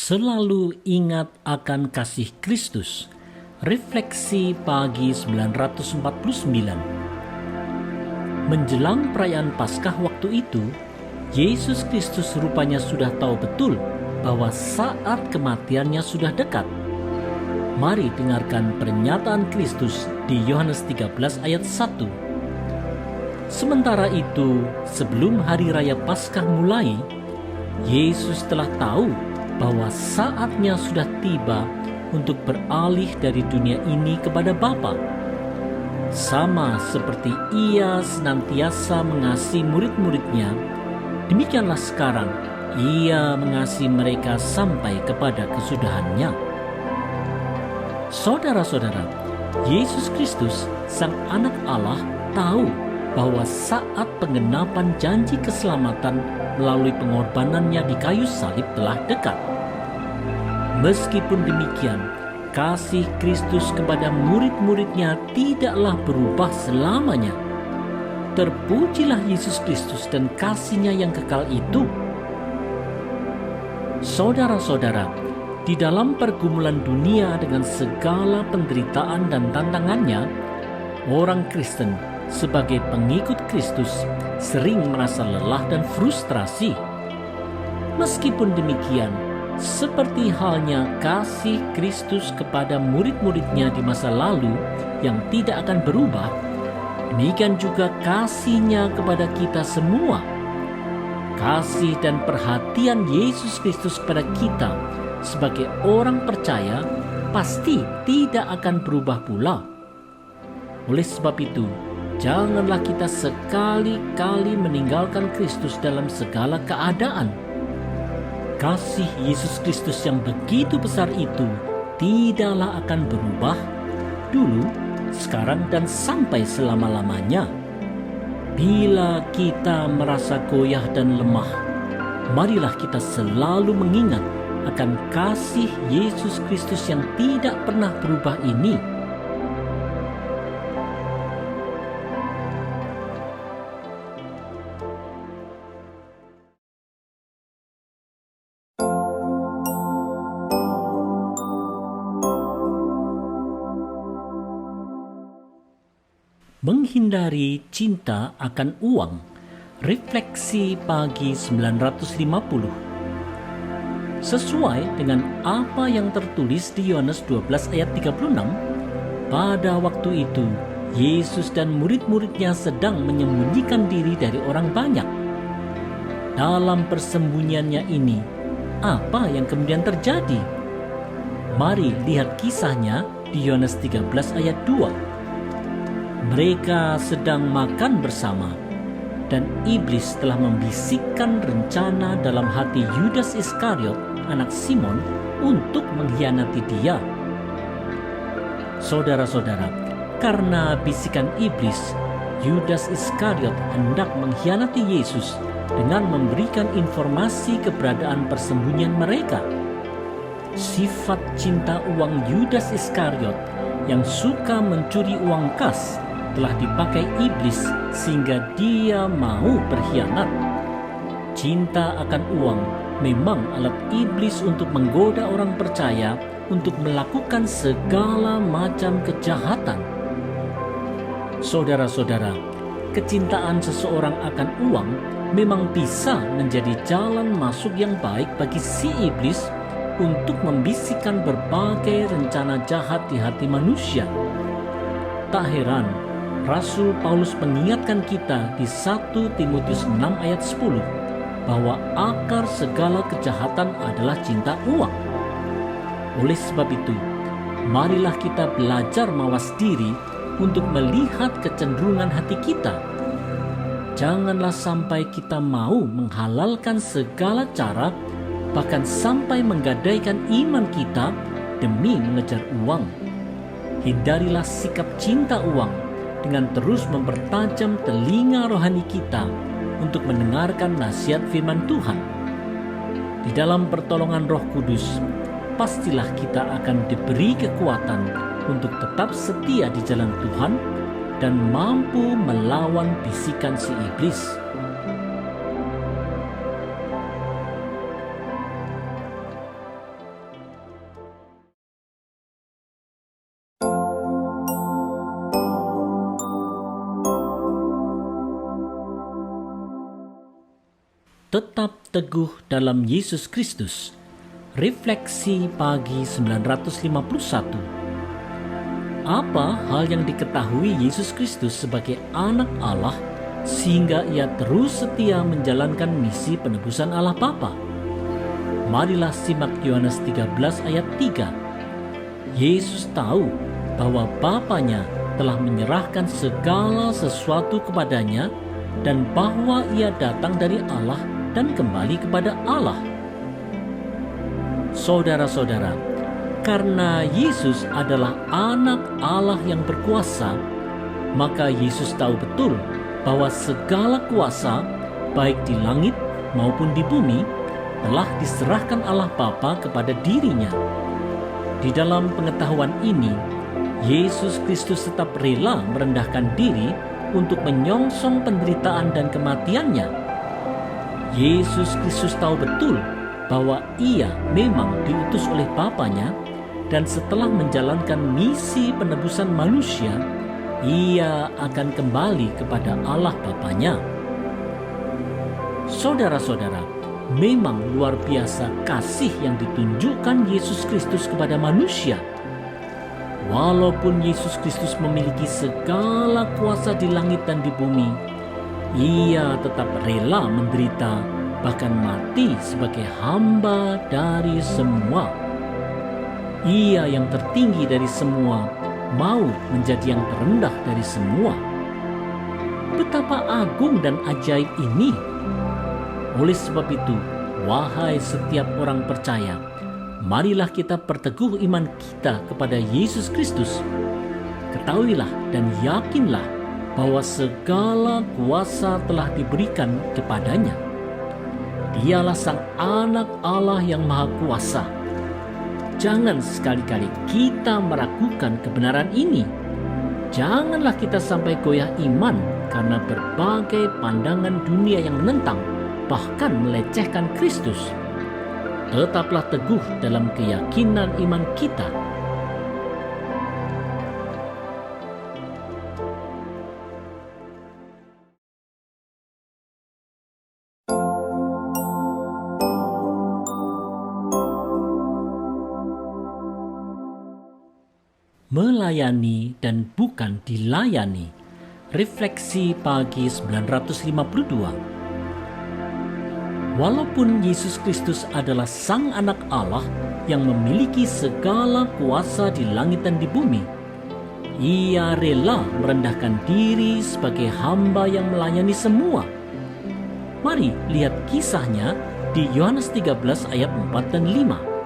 Selalu ingat akan kasih Kristus. Refleksi pagi 949. Menjelang perayaan Paskah waktu itu, Yesus Kristus rupanya sudah tahu betul bahwa saat kematiannya sudah dekat. Mari dengarkan pernyataan Kristus di Yohanes 13 ayat 1. Sementara itu, sebelum hari raya Paskah mulai, Yesus telah tahu bahwa saatnya sudah tiba untuk beralih dari dunia ini kepada Bapa. Sama seperti Ia senantiasa mengasihi murid-muridnya, demikianlah sekarang Ia mengasihi mereka sampai kepada kesudahannya. Saudara-saudara, Yesus Kristus, Sang Anak Allah, tahu bahwa saat penggenapan janji keselamatan melalui pengorbanannya di kayu salib telah dekat. Meskipun demikian, kasih Kristus kepada murid-muridnya tidaklah berubah selamanya. Terpujilah Yesus Kristus dan kasih-Nya yang kekal itu. Saudara-saudara, di dalam pergumulan dunia dengan segala penderitaan dan tantangannya, orang Kristen sebagai pengikut Kristus sering merasa lelah dan frustrasi. Meskipun demikian, seperti halnya kasih Kristus kepada murid-muridnya di masa lalu yang tidak akan berubah, demikian juga kasih-Nya kepada kita semua. Kasih dan perhatian Yesus Kristus kepada kita sebagai orang percaya pasti tidak akan berubah pula. Oleh sebab itu, janganlah kita sekali-kali meninggalkan Kristus dalam segala keadaan. Kasih Yesus Kristus yang begitu besar itu tidaklah akan berubah dulu, sekarang, dan sampai selama-lamanya. Bila kita merasa goyah dan lemah, marilah kita selalu mengingat akan kasih Yesus Kristus yang tidak pernah berubah ini. Menghindari cinta akan uang. Refleksi pagi 950. Sesuai dengan apa yang tertulis di Yohanes 12 ayat 36, pada waktu itu Yesus dan murid-muridnya sedang menyembunyikan diri dari orang banyak. Dalam persembunyiannya ini, apa yang kemudian terjadi? Mari lihat kisahnya di Yohanes 13 ayat 2. Mereka sedang makan bersama, dan iblis telah membisikkan rencana dalam hati Yudas Iskariot, anak Simon, untuk mengkhianati dia. Saudara-saudara, karena bisikan iblis, Yudas Iskariot hendak mengkhianati Yesus dengan memberikan informasi keberadaan persembunyian mereka. Sifat cinta uang Yudas Iskariot yang suka mencuri uang kas telah dipakai iblis sehingga dia mau berkhianat. Cinta akan uang memang alat iblis untuk menggoda orang percaya untuk melakukan segala macam kejahatan. Saudara-saudara, kecintaan seseorang akan uang memang bisa menjadi jalan masuk yang baik bagi si iblis untuk membisikkan berbagai rencana jahat di hati manusia. Tak heran Rasul Paulus mengingatkan kita di 1 Timotius 6 ayat 10 bahwa akar segala kejahatan adalah cinta uang. Oleh sebab itu, marilah kita belajar mawas diri untuk melihat kecenderungan hati kita. Janganlah sampai kita mau menghalalkan segala cara, bahkan sampai menggadaikan iman kita demi mengejar uang. Hindarilah sikap cinta uang dengan terus mempertajam telinga rohani kita untuk mendengarkan nasihat firman Tuhan. Di dalam pertolongan Roh Kudus, pastilah kita akan diberi kekuatan untuk tetap setia di jalan Tuhan dan mampu melawan bisikan si iblis. Tetap teguh dalam Yesus Kristus. Refleksi pagi 951. Apa hal yang diketahui Yesus Kristus sebagai anak Allah sehingga ia terus setia menjalankan misi penebusan Allah Bapa? Marilah simak Yohanes 13 ayat 3. Yesus tahu bahwa Bapanya telah menyerahkan segala sesuatu kepadanya dan bahwa ia datang dari Allah dan kembali kepada Allah. Saudara-saudara, karena Yesus adalah anak Allah yang berkuasa, maka Yesus tahu betul bahwa segala kuasa, baik di langit maupun di bumi, telah diserahkan Allah Bapa kepada dirinya. Di dalam pengetahuan ini, Yesus Kristus tetap rela merendahkan diri untuk menyongsong penderitaan dan kematiannya. Yesus Kristus tahu betul bahwa ia memang diutus oleh Bapanya, dan setelah menjalankan misi penebusan manusia, ia akan kembali kepada Allah Bapanya. Saudara-saudara, memang luar biasa kasih yang ditunjukkan Yesus Kristus kepada manusia. Walaupun Yesus Kristus memiliki segala kuasa di langit dan di bumi, ia tetap rela menderita, bahkan mati sebagai hamba dari semua. Ia yang tertinggi dari semua, mau menjadi yang terendah dari semua. Betapa agung dan ajaib ini! Oleh sebab itu, wahai setiap orang percaya, marilah kita perteguh iman kita kepada Yesus Kristus. Ketahuilah dan yakinlah bahwa segala kuasa telah diberikan kepadanya. Dialah Sang Anak Allah yang Maha Kuasa. Jangan sekali-kali kita meragukan kebenaran ini. Janganlah kita sampai goyah iman karena berbagai pandangan dunia yang menentang, bahkan melecehkan Kristus. Tetaplah teguh dalam keyakinan iman kita. Melayani dan bukan dilayani. Refleksi pagi 952. Walaupun Yesus Kristus adalah Sang Anak Allah yang memiliki segala kuasa di langit dan di bumi, ia rela merendahkan diri sebagai hamba yang melayani semua. Mari lihat kisahnya di Yohanes 13 ayat 4 dan 5.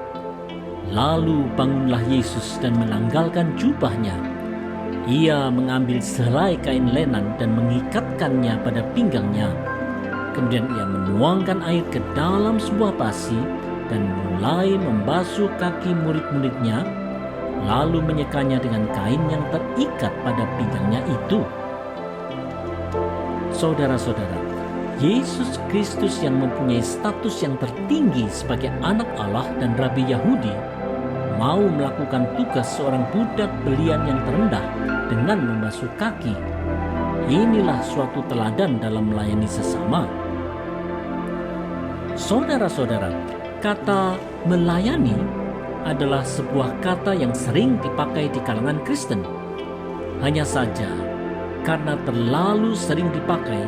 Lalu bangunlah Yesus dan menanggalkan jubahnya. Ia mengambil sehelai kain lenan dan mengikatkannya pada pinggangnya. Kemudian ia menuangkan air ke dalam sebuah basi dan mulai membasuh kaki murid-muridnya, lalu menyekanya dengan kain yang terikat pada pinggangnya itu. Saudara-saudara, Yesus Kristus yang mempunyai status yang tertinggi sebagai anak Allah dan Rabi Yahudi, mau melakukan tugas seorang budak belian yang terendah dengan membasuh kaki. Inilah suatu teladan dalam melayani sesama. Saudara-saudara, kata melayani adalah sebuah kata yang sering dipakai di kalangan Kristen. Hanya saja, karena terlalu sering dipakai,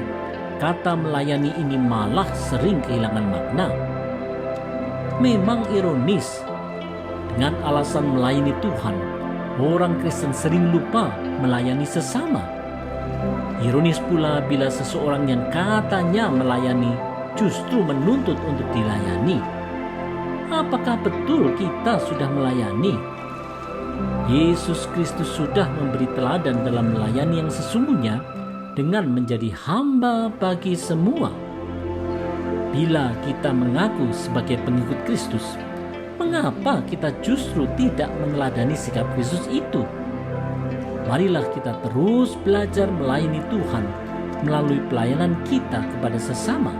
kata melayani ini malah sering kehilangan makna. Memang ironis, dengan alasan melayani Tuhan, orang Kristen sering lupa melayani sesama. Ironis pula bila seseorang yang katanya melayani justru menuntut untuk dilayani. Apakah betul kita sudah melayani? Yesus Kristus sudah memberi teladan dalam melayani yang sesungguhnya dengan menjadi hamba bagi semua. Bila kita mengaku sebagai pengikut Kristus, mengapa kita justru tidak meneladani sikap Kristus itu? Marilah kita terus belajar melayani Tuhan melalui pelayanan kita kepada sesama.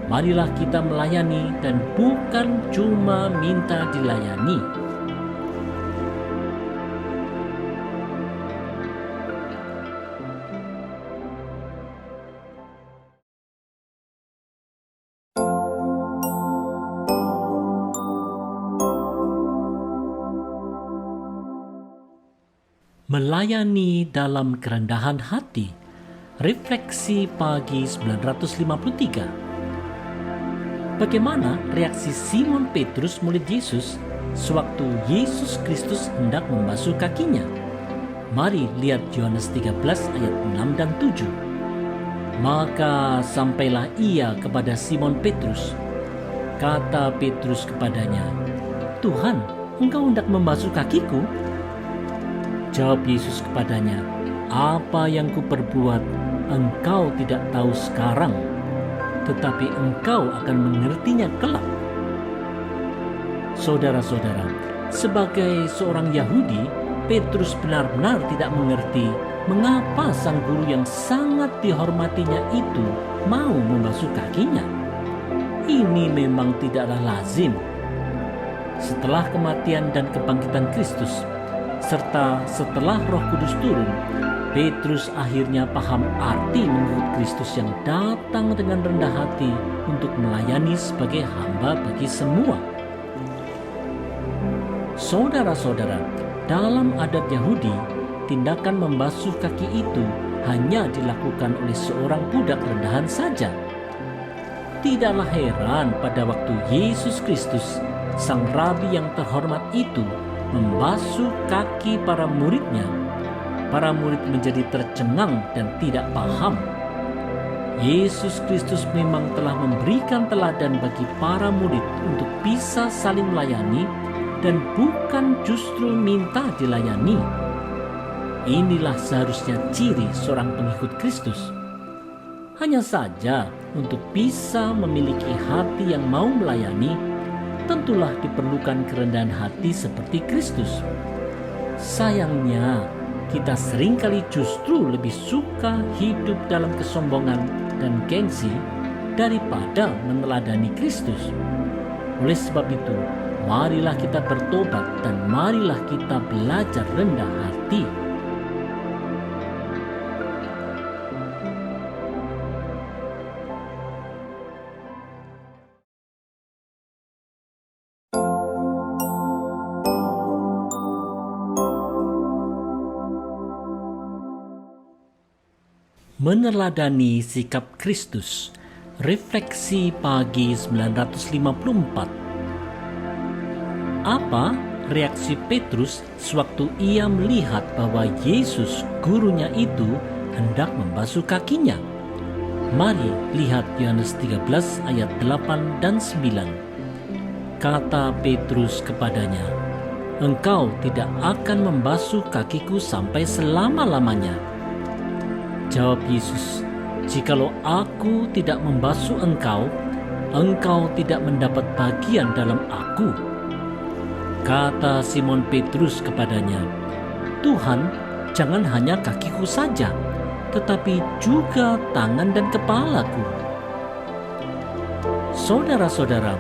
Marilah kita melayani dan bukan cuma minta dilayani. Melayani dalam kerendahan hati. Refleksi pagi 953. Bagaimana reaksi Simon Petrus murid Yesus sewaktu Yesus Kristus hendak membasuh kakinya? Mari lihat Yohanes 13 ayat 6 dan 7. Maka sampailah ia kepada Simon Petrus. Kata Petrus kepadanya, "Tuhan, Engkau hendak membasuh kakiku?" Jawab Yesus kepadanya, "Apa yang kuperbuat engkau tidak tahu sekarang, tetapi engkau akan mengertinya kelak." Saudara-saudara, sebagai seorang Yahudi, Petrus benar-benar tidak mengerti mengapa sang guru yang sangat dihormatinya itu mau membasuh kakinya. Ini memang tidaklah lazim. Setelah kematian dan kebangkitan Kristus, serta setelah Roh Kudus turun, Petrus akhirnya paham arti mengikut Kristus yang datang dengan rendah hati untuk melayani sebagai hamba bagi semua. Saudara-saudara, dalam adat Yahudi, tindakan membasuh kaki itu hanya dilakukan oleh seorang budak rendahan saja. Tidaklah heran pada waktu Yesus Kristus, sang rabi yang terhormat itu, membasuh kaki para muridnya, para murid menjadi tercengang dan tidak paham. Yesus Kristus memang telah memberikan teladan bagi para murid untuk bisa saling melayani dan bukan justru minta dilayani. Inilah seharusnya ciri seorang pengikut Kristus. Hanya saja untuk bisa memiliki hati yang mau melayani, tentulah diperlukan kerendahan hati seperti Kristus. Sayangnya, kita seringkali justru lebih suka hidup dalam kesombongan dan gengsi daripada meneladani Kristus. Oleh sebab itu, marilah kita bertobat dan marilah kita belajar rendah hati. Meneladani sikap Kristus. Refleksi pagi 954. Apa reaksi Petrus sewaktu ia melihat bahwa Yesus, gurunya itu, hendak membasuh kakinya? Mari lihat Yohanes 13 ayat 8 dan 9. Kata Petrus kepadanya, "Engkau tidak akan membasuh kakiku sampai selama-lamanya." Jawab Yesus, "Jikalau aku tidak membasuh engkau, engkau tidak mendapat bagian dalam aku." Kata Simon Petrus kepadanya, "Tuhan, jangan hanya kakiku saja, tetapi juga tangan dan kepalaku." Saudara-saudara,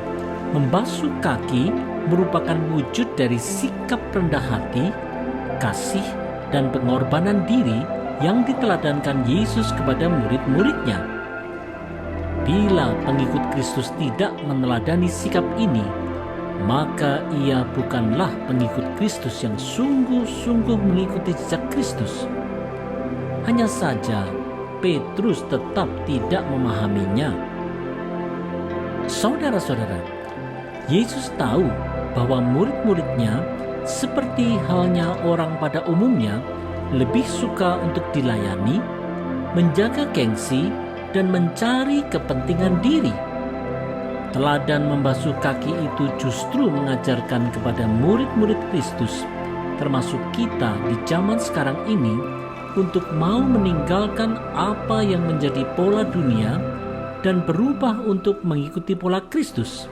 membasuh kaki merupakan wujud dari sikap rendah hati, kasih, dan pengorbanan diri yang diteladankan Yesus kepada murid-muridnya. Bila pengikut Kristus tidak meneladani sikap ini, maka ia bukanlah pengikut Kristus yang sungguh-sungguh mengikuti jejak Kristus. Hanya saja Petrus tetap tidak memahaminya. Saudara-saudara, Yesus tahu bahwa murid-muridnya, seperti halnya orang pada umumnya, lebih suka untuk dilayani, menjaga gengsi, dan mencari kepentingan diri. Teladan membasuh kaki itu justru mengajarkan kepada murid-murid Kristus, termasuk kita di zaman sekarang ini, untuk mau meninggalkan apa yang menjadi pola dunia dan berubah untuk mengikuti pola Kristus.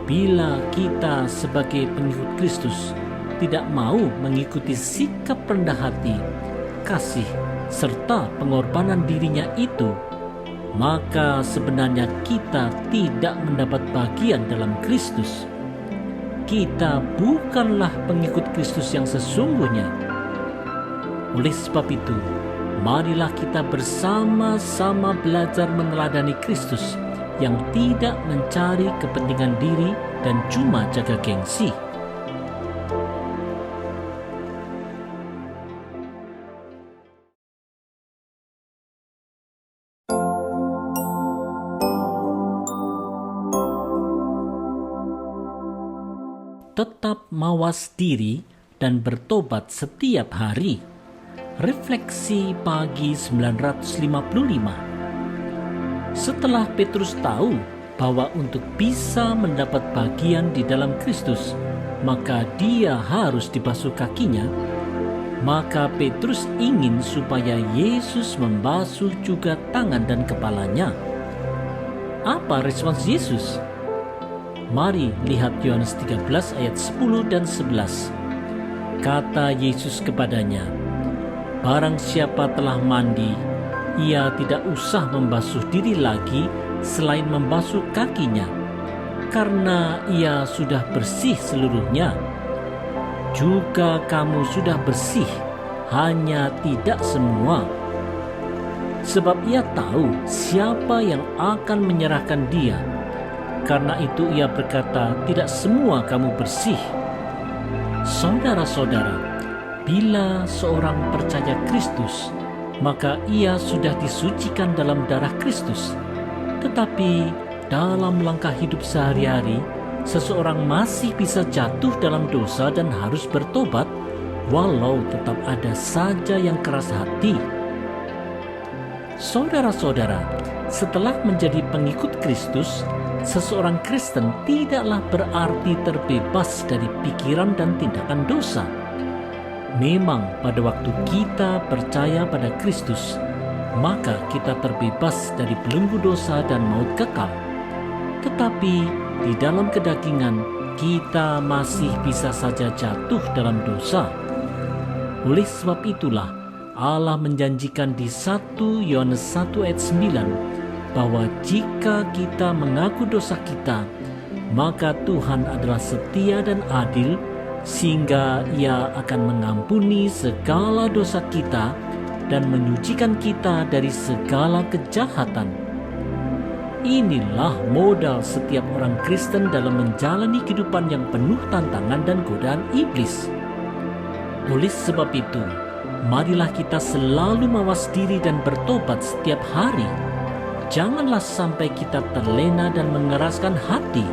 Bila kita sebagai pengikut Kristus tidak mau mengikuti sikap rendah hati, kasih, serta pengorbanan dirinya itu, maka sebenarnya kita tidak mendapat bagian dalam Kristus. Kita bukanlah pengikut Kristus yang sesungguhnya. Oleh sebab itu, marilah kita bersama-sama belajar meneladani Kristus yang tidak mencari kepentingan diri dan cuma jaga gengsi. tetap mawas diri dan bertobat setiap hari. Refleksi pagi 955. Setelah Petrus tahu bahwa untuk bisa mendapat bagian di dalam Kristus, maka dia harus dibasuh kakinya, maka Petrus ingin supaya Yesus membasuh juga tangan dan kepalanya. Apa respons Yesus? Mari lihat Yohanes 13 ayat 10 dan 11. Kata Yesus kepadanya, "Barang siapa telah mandi, ia tidak usah membasuh diri lagi selain membasuh kakinya, karena ia sudah bersih seluruhnya. Juga kamu sudah bersih, hanya tidak semua." Sebab ia tahu siapa yang akan menyerahkan dia. Karena itu ia berkata, "Tidak semua kamu bersih." Saudara-saudara, bila seorang percaya Kristus, maka ia sudah disucikan dalam darah Kristus. Tetapi dalam langkah hidup sehari-hari, seseorang masih bisa jatuh dalam dosa dan harus bertobat, walau tetap ada saja yang keras hati. Saudara-saudara, setelah menjadi pengikut Kristus, seseorang Kristen tidaklah berarti terbebas dari pikiran dan tindakan dosa. Memang pada waktu kita percaya pada Kristus, maka kita terbebas dari belenggu dosa dan maut kekal. Tetapi di dalam kedagingan, kita masih bisa saja jatuh dalam dosa. Oleh sebab itulah, Allah menjanjikan di 1 Yohanes 1 ayat 9 bahwa jika kita mengaku dosa kita, maka Tuhan adalah setia dan adil sehingga Ia akan mengampuni segala dosa kita dan menyucikan kita dari segala kejahatan. Inilah modal setiap orang Kristen dalam menjalani kehidupan yang penuh tantangan dan godaan iblis. Oleh sebab itu, marilah kita selalu mawas diri dan bertobat setiap hari. Janganlah sampai kita terlena dan mengeraskan hati